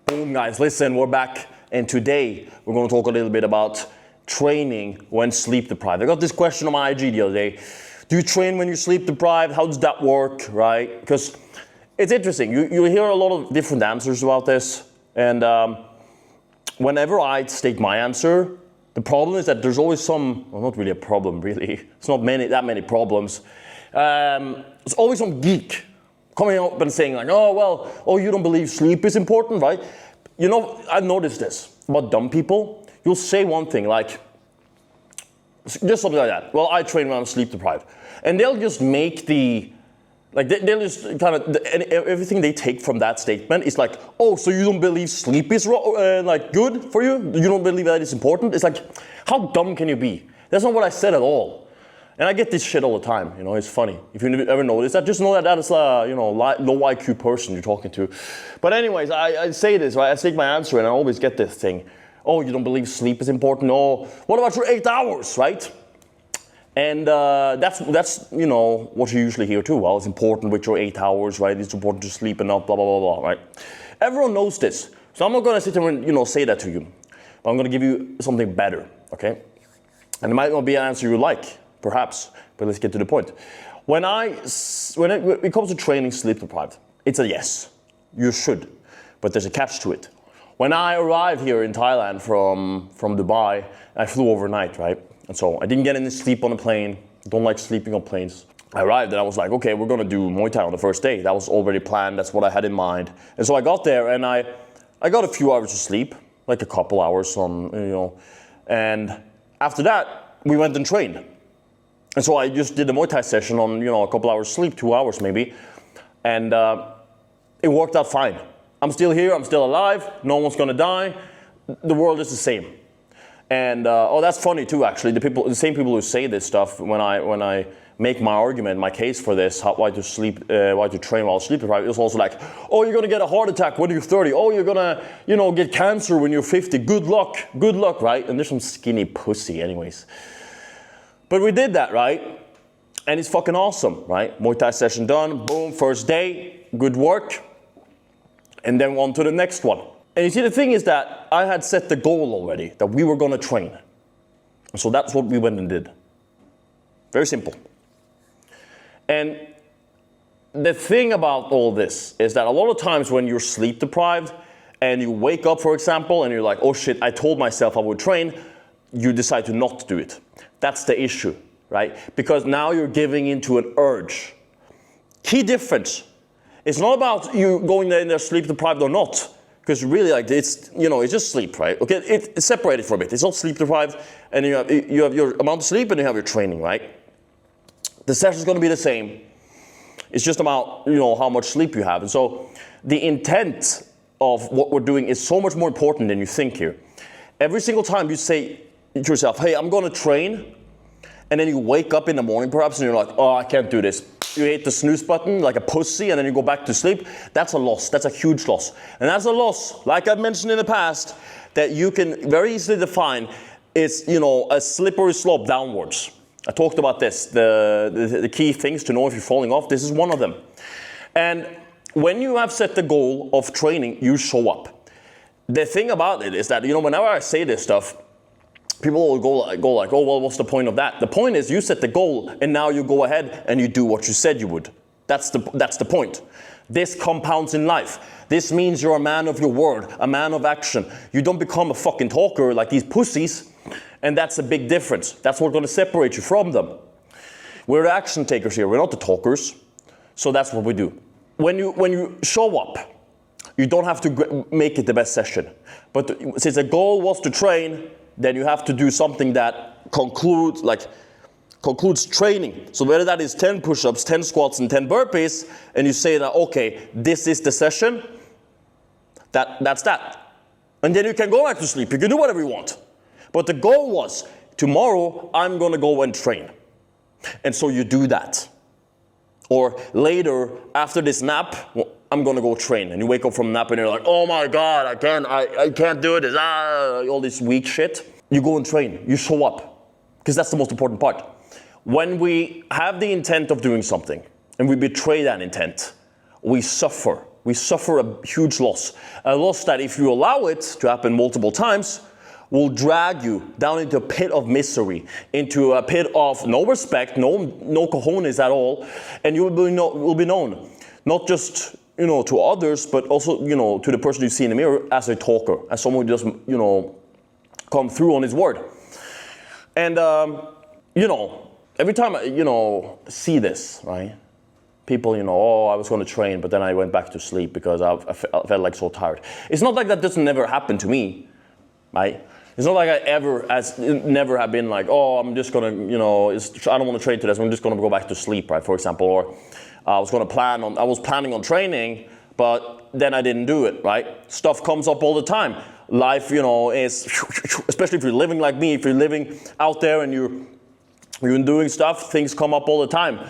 Boom guys, listen, we're back, and today we're going to talk a little bit about training when sleep deprived. I got this question on my IG the other day. Do you train when you're sleep deprived? How does that work, right? Because it's interesting. You hear a lot of different answers about this, and whenever I state my answer, the problem is that there's always some, well, not really a problem, really. It's not that many problems. There's always some geek coming up and saying like, oh, you don't believe sleep is important, right? You know, I've noticed this about dumb people. You'll say one thing like, just something like that. Well, I train when I'm sleep deprived. And they'll just make they'll just kind of, everything they take from that statement is like, oh, so you don't believe sleep is good for you? You don't believe that it's important? It's like, how dumb can you be? That's not what I said at all. And I get this shit all the time, you know, it's funny. If you ever notice that, just know that that is a, low IQ person you're talking to. But anyways, I say this, right? I take my answer and I always get this thing. Oh, you don't believe sleep is important? Oh, what about your 8 hours, right? And that's what you usually hear too. Well, it's important with your 8 hours, right? It's important to sleep enough, blah, blah, blah, blah, right? Everyone knows this. So I'm not gonna sit there and, say that to you. But I'm gonna give you something better, okay? And it might not be an answer you like, perhaps, but let's get to the point. When it comes to training sleep deprived, it's a yes. You should, but there's a catch to it. When I arrived here in Thailand from Dubai, I flew overnight, right? And so I didn't get any sleep on the plane. Don't like sleeping on planes. I arrived and I was like, okay, we're gonna do Muay Thai on the first day. That was already planned. That's what I had in mind. And so I got there and I got a few hours of sleep, like a couple hours and after that, we went and trained. And so I just did a Muay Thai session on, a couple hours sleep, 2 hours maybe. And it worked out fine. I'm still here, I'm still alive, no one's gonna die. The world is the same. And, that's funny too actually, the same people who say this stuff, when I make my argument, my case for this, why to train while sleep deprived, it's also like, oh, you're gonna get a heart attack when you're 30, oh, you're gonna, get cancer when you're 50, good luck, right? And there's some skinny pussy anyways. But we did that, right? And it's fucking awesome, right? Muay Thai session done, boom, first day, good work. And then on to the next one. And you see, the thing is that I had set the goal already, that we were gonna train. And so that's what we went and did. Very simple. And the thing about all this is that a lot of times when you're sleep deprived and you wake up, for example, and you're like, oh shit, I told myself I would train, you decide to not do it. That's the issue, right? Because now you're giving into an urge. Key difference. It's not about you going in there sleep deprived or not. Because really, it's just sleep, right? Okay, it's separated from it. It's not sleep deprived, and you have your amount of sleep and you have your training, right? The session's gonna be the same. It's just about, how much sleep you have. And so the intent of what we're doing is so much more important than you think here. Every single time you say to yourself, hey, I'm gonna train, and then you wake up in the morning perhaps and you're like, oh, I can't do this. You hit the snooze button like a pussy and then you go back to sleep. That's a loss. That's a huge loss. And that's a loss, like I've mentioned in the past, that you can very easily define. It's, a slippery slope downwards. I talked about this, the key things to know if you're falling off. This is one of them. And when you have set the goal of training, you show up. The thing about it is that, whenever I say this stuff, people will go like, oh, well, what's the point of that? The point is you set the goal and now you go ahead and you do what you said you would. That's the point. This compounds in life. This means you're a man of your word, a man of action. You don't become a fucking talker like these pussies, and that's a big difference. That's what's gonna separate you from them. We're the action takers here, we're not the talkers. So that's what we do. When you show up, you don't have to make it the best session. But since the goal was to train, then you have to do something that concludes training. So whether that is 10 push-ups, 10 squats, and 10 burpees, and you say that, okay, this is the session, that's that. And then you can go back to sleep. You can do whatever you want. But the goal was, tomorrow, I'm gonna go and train. And so you do that. Or later, after this nap, I'm gonna go train. And you wake up from a nap and you're like, oh my God, I can't do this, all this weak shit. You go and train, you show up. Because that's the most important part. When we have the intent of doing something, and we betray that intent, we suffer we suffer a huge loss. A loss that if you allow it to happen multiple times, will drag you down into a pit of misery, into a pit of no respect, no cojones at all, and you will be known, not just to others, but also to the person you see in the mirror as a talker, as someone who doesn't come through on his word. And every time I see this, right? People, oh, I was going to train, but then I went back to sleep because I felt like so tired. It's not like that doesn't never happen to me, right? It's not like I never have been like, oh, I'm just gonna, I don't want to train today, so I'm just gonna go back to sleep, right? For example, or I was planning on training, but then I didn't do it, right? Stuff comes up all the time. Life, is, especially if you're living like me, if you're living out there and you're doing stuff, things come up all the time.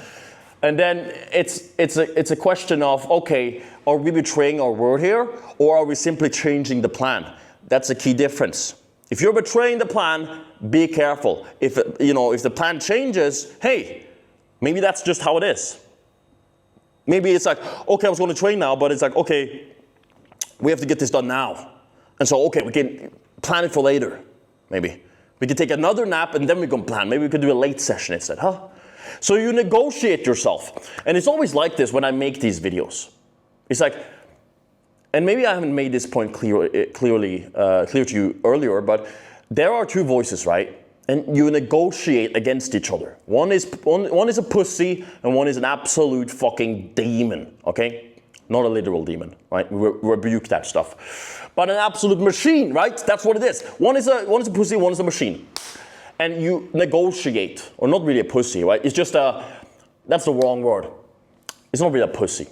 And then it's a question of, okay, are we betraying our word here, or are we simply changing the plan? That's a key difference. If you're betraying the plan, be careful. If the plan changes, hey, maybe that's just how it is. Maybe it's like, okay, I was going to train now, but it's like, okay, we have to get this done now. And so, okay, we can plan it for later, maybe. We can take another nap and then we can plan. Maybe we could do a late session instead, huh? So you negotiate yourself. And it's always like this when I make these videos. It's like, and maybe I haven't made this point clear to you earlier, but there are two voices, right? And you negotiate against each other. One is a pussy, and one is an absolute fucking demon, okay? Not a literal demon, right? We rebuke that stuff. But an absolute machine, right? That's what it is. One is a pussy, one is a machine. And you negotiate, or not really a pussy, right? It's just that's the wrong word. It's not really a pussy.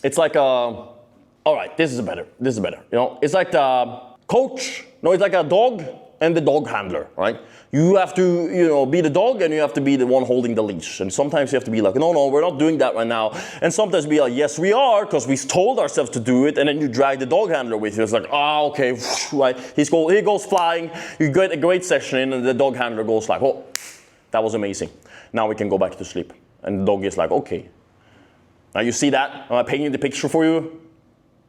It's like all right, this is better. It's like the coach. No, it's like a dog and the dog handler, right? You have to, be the dog and you have to be the one holding the leash. And sometimes you have to be like, no, we're not doing that right now. And sometimes be like, yes, we are, because we told ourselves to do it. And then you drag the dog handler with you. It's like, okay, right? He goes flying. You get a great session in, and the dog handler goes like, oh, that was amazing. Now we can go back to sleep. And the dog is like, okay. Now you see that? Am I painting the picture for you?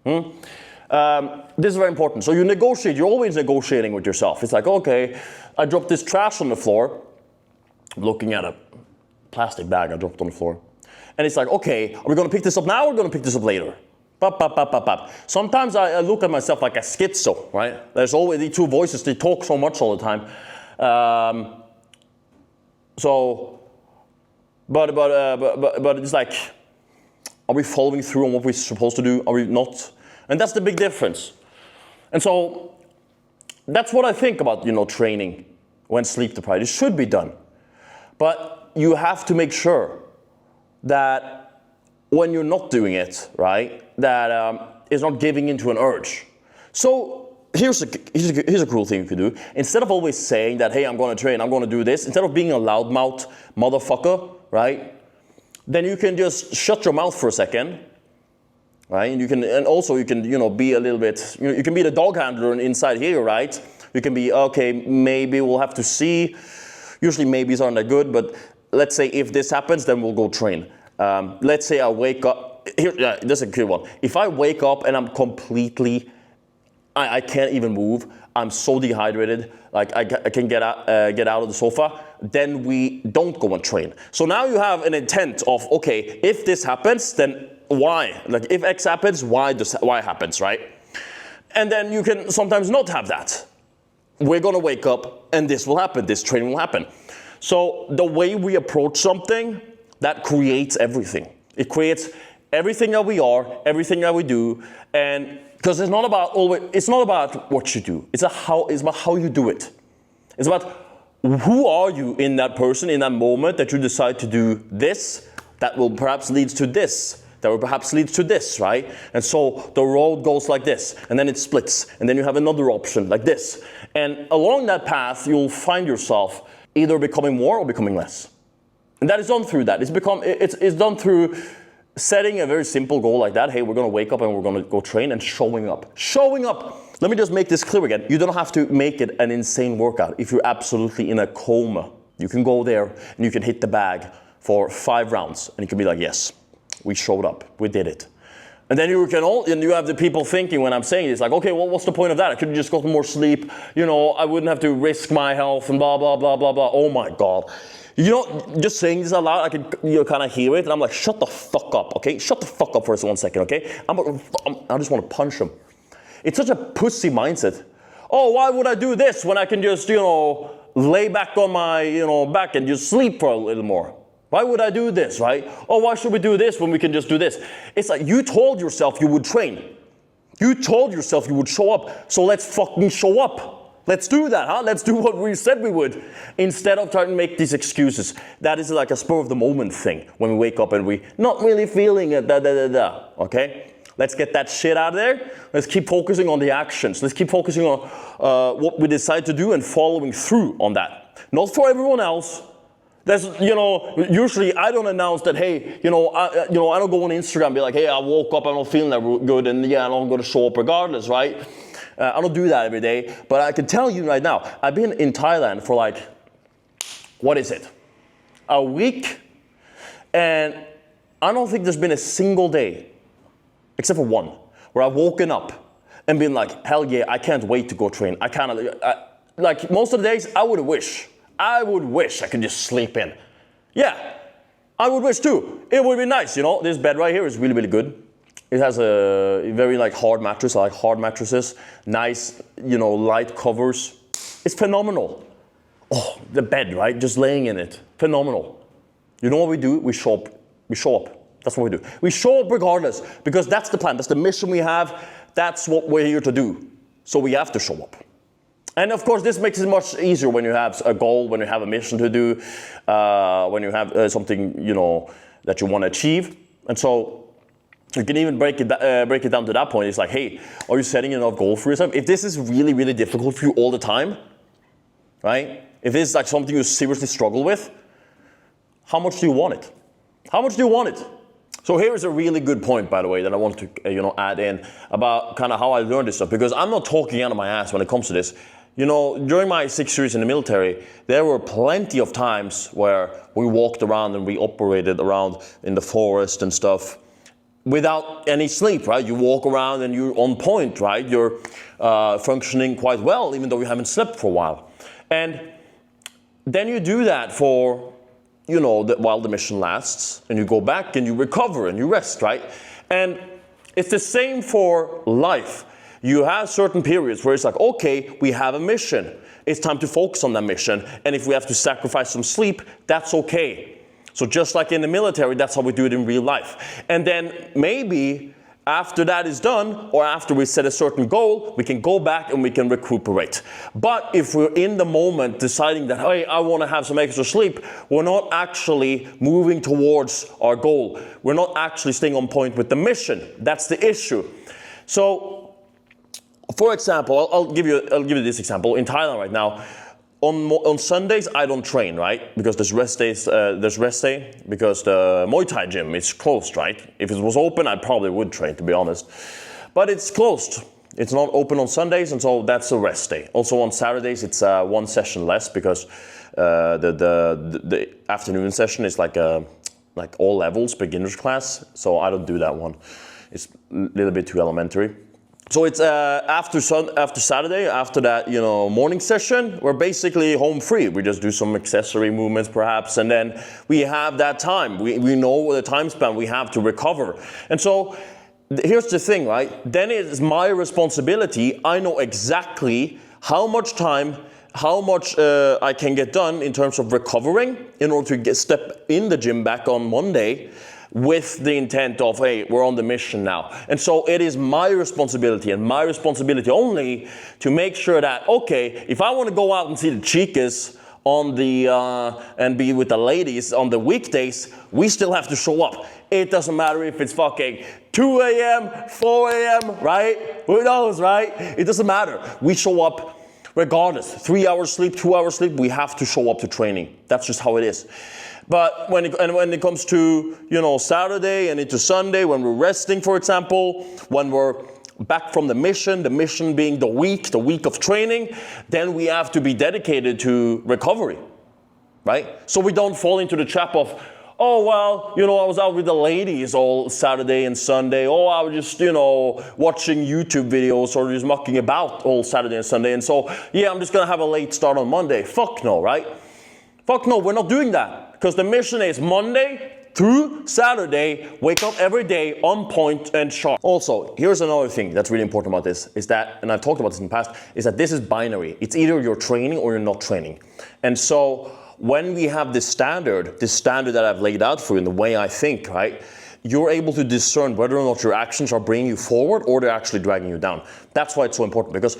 This is very important. So you negotiate. You're always negotiating with yourself. It's like, okay, I dropped this trash on the floor. I'm looking at a plastic bag I dropped on the floor. And it's like, okay, are we going to pick this up now or are we going to pick this up later? Sometimes I look at myself like a schizo, right? There's always the two voices. They talk so much all the time. But it's like, are we following through on what we're supposed to do? Are we not? And that's the big difference. And so that's what I think about, training when sleep deprived. It should be done. But you have to make sure that when you're not doing it, right, that it's not giving into an urge. So here's a cool thing you could do. Instead of always saying that, hey, I'm going to train, I'm going to do this, instead of being a loudmouth motherfucker, right, then you can just shut your mouth for a second, right? And you can be a little bit, you can be the dog handler inside here, right? You can be, okay, maybe we'll have to see. Usually maybes aren't that good, but let's say if this happens, then we'll go train. Let's say I wake up, this is a good one. If I wake up and I'm completely, I can't even move, I'm so dehydrated, like I can get out of the sofa, then we don't go and train. So now you have an intent of, okay, if this happens, then why? Like if X happens, Y happens, right? And then you can sometimes not have that. We're gonna wake up and this will happen, this training will happen. So the way we approach something, that creates everything. It creates everything that we are, everything that we do, and because it's not about what you do. It's about how you do it. It's about who are you in that person, in that moment that you decide to do this, that will perhaps lead to this, that will perhaps lead to this, right? And so the road goes like this, and then it splits, and then you have another option like this. And along that path, you'll find yourself either becoming more or becoming less. And that is done through that. It's done through setting a very simple goal like that. Hey, we're going to wake up and we're going to go train, and showing up. Showing up. Let me just make this clear again. You don't have to make it an insane workout. If you're absolutely in a coma, you can go there and you can hit the bag for 5 rounds. And you can be like, yes, we showed up. We did it. And then you have the people thinking when I'm saying this, like, okay, well, what's the point of that? I could have just gotten more sleep. I wouldn't have to risk my health and blah, blah, blah, blah, blah. Oh my God. Just saying this out loud, I can kind of hear it, and I'm like, shut the fuck up, okay? Shut the fuck up for 1 second, okay? I just want to punch him. It's such a pussy mindset. Oh, why would I do this when I can just, lay back on my, back and just sleep for a little more? Why would I do this, right? Oh, why should we do this when we can just do this? It's like you told yourself you would train. You told yourself you would show up, so let's fucking show up. Let's do that, huh? Let's do what we said we would. Instead of trying to make these excuses. That is like a spur of the moment thing. When we wake up and we not really feeling it, okay? Let's get that shit out of there. Let's keep focusing on the actions. Let's keep focusing on what we decide to do and following through on that. Not for everyone else. That's, usually I don't announce that, hey, I don't go on Instagram and be like, hey, I woke up, I'm not feeling that good, and I'm not going to show up regardless, right? I don't do that every day, but I can tell you right now, I've been in Thailand for like, what is it? A week, and I don't think there's been a single day, except for one, where I've woken up and been like, hell yeah, I can't wait to go train. Like most of the days, I would wish I could just sleep in. Yeah, I would wish too. It would be nice, this bed right here is really, really good. It has a very hard mattress. I like hard mattresses. Nice, light covers. It's phenomenal. Oh, the bed, right? Just laying in it. Phenomenal. You know what we do? We show up. We show up. That's what we do. We show up regardless, because that's the plan. That's the mission we have. That's what we're here to do. So we have to show up. And of course, this makes it much easier when you have a goal, when you have a mission to do, when you have something, that you want to achieve. And so you can even break it down to that point. It's like, hey, are you setting enough goal for yourself? If this is really, really difficult for you all the time, right? If this is like something you seriously struggle with, how much do you want it? How much do you want it? So here is a really good point, by the way, that I want to add in about kind of how I learned this stuff, because I'm not talking out of my ass when it comes to this. During my 6 years in the military, there were plenty of times where we walked around and we operated around in the forest and stuff without any sleep, right? You walk around and you're on point, right? You're functioning quite well, even though you haven't slept for a while. And then you do that for, while the mission lasts, and you go back and you recover and you rest, right? And it's the same for life. You have certain periods where it's like, okay, we have a mission. It's time to focus on that mission. And if we have to sacrifice some sleep, that's okay. So just like in the military, that's how we do it in real life. And then maybe after that is done, or after we set a certain goal, we can go back and we can recuperate. But if we're in the moment deciding that, hey, I want to have some extra sleep, we're not actually moving towards our goal. We're not actually staying on point with the mission. That's the issue. So, for example, I'll give you this example. In Thailand right now, on Sundays, I don't train, right? Because there's rest days, because the Muay Thai gym is closed, right? If it was open, I probably would train, to be honest. But it's closed. It's not open on Sundays, and so that's a rest day. Also on Saturdays, it's one session less, because the afternoon session is like all levels, beginner's class. So I don't do that one. It's a little bit too elementary. So it's after Saturday, after that, morning session, we're basically home free. We just do some accessory movements perhaps, and then we have that time. We know the time span we have to recover. And so here's the thing, right? Then it's my responsibility. I know exactly how much time, how much I can get done in terms of recovering in order to step in the gym back on Monday, with the intent of, hey, we're on the mission now. And so it is my responsibility, and my responsibility only, to make sure that, okay, if I want to go out and see the chicas on the and be with the ladies on the weekdays, we still have to show up. It doesn't matter if it's fucking 2 a.m., 4 a.m., right? Who knows, right? It doesn't matter. We show up regardless. 3 hours sleep, 2 hours sleep, we have to show up to training. That's just how it is. But when it comes to, Saturday and into Sunday, when we're resting, for example, when we're back from the mission being the week of training, then we have to be dedicated to recovery, right? So we don't fall into the trap of, oh, well, you know, I was out with the ladies all Saturday and Sunday. Oh, I was just, you know, watching YouTube videos or just mucking about all Saturday and Sunday. And so, yeah, I'm just going to have a late start on Monday. Fuck no, right? Fuck no, we're not doing that. Because the mission is Monday through Saturday, wake up every day on point and sharp. Also, here's another thing that's really important about this, is that, and I've talked about this in the past, is that this is binary. It's either you're training or you're not training. And so when we have this standard that I've laid out for you in the way I think, right, you're able to discern whether or not your actions are bringing you forward or they're actually dragging you down. That's why it's so important, because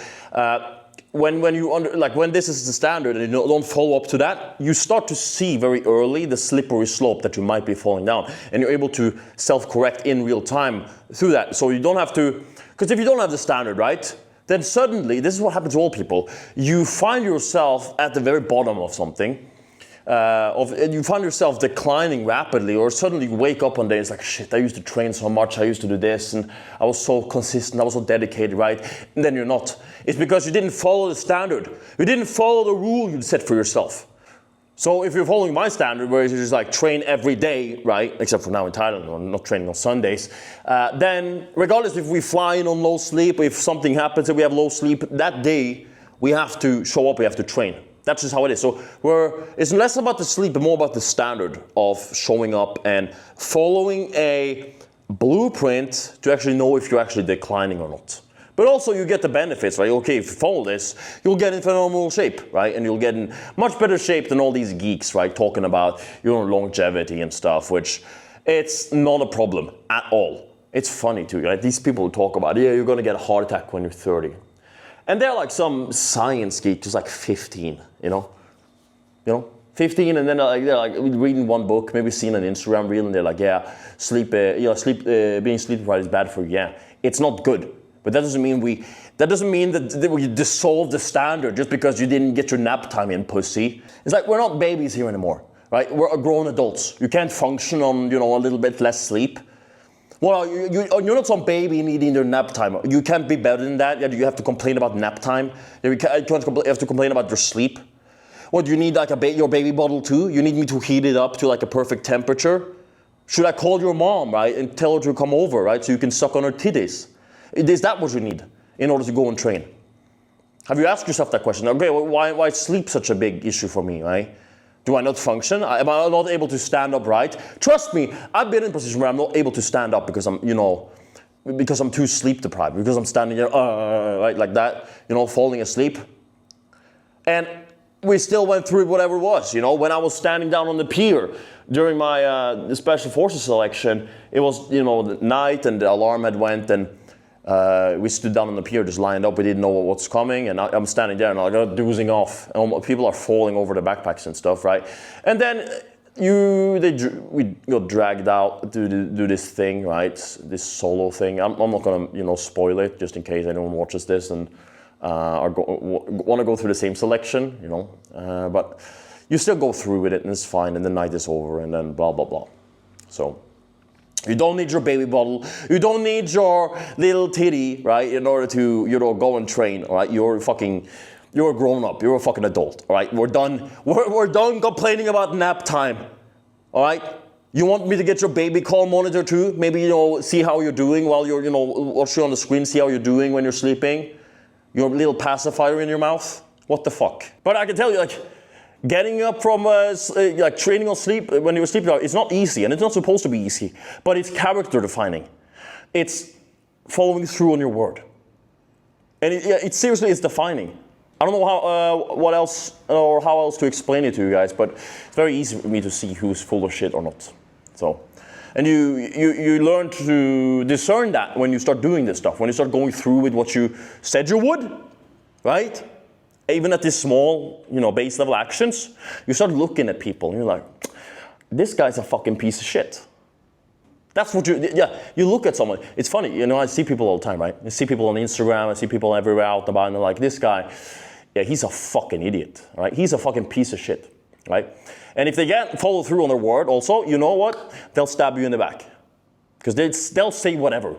when this is the standard and you don't follow up to that, you start to see very early the slippery slope that you might be falling down, and you're able to self-correct in real time through that. So you don't have to, because if you don't have the standard, right, then suddenly, this is what happens to all people, you find yourself at the very bottom of something, you find yourself declining rapidly, or suddenly you wake up one day and it's like, shit, I used to train so much, I used to do this, and I was so consistent, I was so dedicated, right? And then you're not. It's because you didn't follow the standard. You didn't follow the rule you set for yourself. So if you're following my standard, where you just like train every day, right, except for now in Thailand, I'm not training on Sundays, then regardless if we fly in on low sleep, if something happens and we have low sleep, that day we have to show up, we have to train. That's just how it is. So it's less about the sleep, but more about the standard of showing up and following a blueprint to actually know if you're actually declining or not. But also you get the benefits, right? Okay, if you follow this, you'll get in phenomenal shape, right? And you'll get in much better shape than all these geeks, right? Talking about, you know, longevity and stuff, which it's not a problem at all. It's funny too, right? These people who talk about, yeah, you're gonna get a heart attack when you're 30. And they're like some science geek who's like 15, you know? 15, and then they're like reading one book, maybe seeing an Instagram reel, and they're like, yeah, being sleep deprived is bad for you. Yeah, it's not good. But that doesn't mean that we dissolve the standard just because you didn't get your nap time in, pussy. It's like, we're not babies here anymore, right? We're grown adults. You can't function on, you know, a little bit less sleep. Well, you're not some baby needing your nap time. You can't be better than that. You have to complain about nap time. You have to complain about your sleep. What, do you need like your baby bottle too? You need me to heat it up to like a perfect temperature? Should I call your mom, right, and tell her to come over, right, so you can suck on her titties? Is that what you need in order to go and train? Have you asked yourself that question? Okay, well, why is sleep such a big issue for me, right? Do I not function? Am I not able to stand up right? Trust me, I've been in a position where I'm not able to stand up because I'm too sleep deprived, because I'm standing there, right, like that, falling asleep. And we still went through whatever it was, when I was standing down on the pier during my the Special Forces selection, it was, the night and the alarm had went, and we stood down on the pier just lined up. We didn't know what's coming, and I'm standing there and I got doozing off, and people are falling over the backpacks and stuff, right? And then we got dragged out to do this thing, right? This solo thing. I'm not gonna spoil it just in case anyone watches this and want to go through the same selection, but you still go through with it and it's fine, and the night is over, and then blah blah blah. So you don't need your baby bottle, you don't need your little titty, right, in order to go and train. All right, you're a grown up, you're a fucking adult. All right, we're done complaining about nap time. All right, you want me to get your baby call monitor too? Maybe see how you're doing while you're watch you on the screen, see how you're doing when you're sleeping. Your little pacifier in your mouth? What the fuck? But I can tell you, getting up from training on sleep when you're sleeping, it's not easy, and it's not supposed to be easy, but it's character defining. It's following through on your word. And it seriously is defining. I don't know what else or how else to explain it to you guys, but it's very easy for me to see who's full of shit or not. So, and you learn to discern that when you start doing this stuff, when you start going through with what you said you would, right? Even at these small, base level actions, you start looking at people and you're like, this guy's a fucking piece of shit. That's what you look at someone. It's funny, I see people all the time, right? I see people on Instagram, I see people everywhere out and about, and they're like, this guy, he's a fucking idiot, right? He's a fucking piece of shit, right? And if they can't follow through on their word also, you know what? They'll stab you in the back. Because they'll say whatever.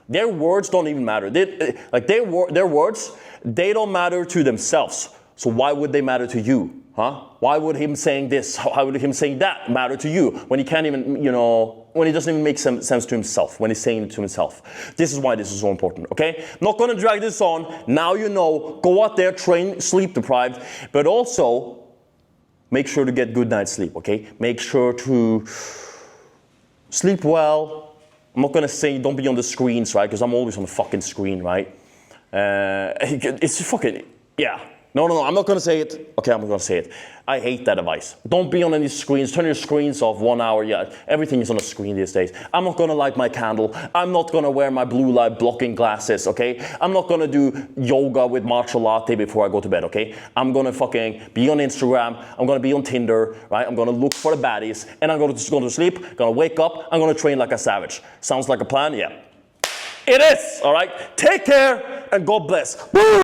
Their words don't even matter. Their words, they don't matter to themselves. So why would they matter to you? Huh? Why would him saying this, why would him saying that matter to you when he can't even, you know, when it doesn't even make sense to himself, when he's saying it to himself? This is why this is so important, okay? Not gonna drag this on. Now you know, go out there, train, sleep deprived, but also make sure to get good night's sleep, okay? Make sure to sleep well. I'm not gonna say don't be on the screens, right? Because I'm always on the fucking screen, right? It's fucking, yeah. No, I'm not gonna say it. Okay, I'm gonna say it. I hate that advice. Don't be on any screens. Turn your screens off 1 hour. Yeah, everything is on a screen these days. I'm not gonna light my candle. I'm not gonna wear my blue light blocking glasses, okay? I'm not gonna do yoga with matcha latte before I go to bed, okay? I'm gonna fucking be on Instagram. I'm gonna be on Tinder, right? I'm gonna look for the baddies, and I'm gonna just go to sleep, gonna wake up, I'm gonna train like a savage. Sounds like a plan? Yeah. It is, all right? Take care, and God bless. Woo!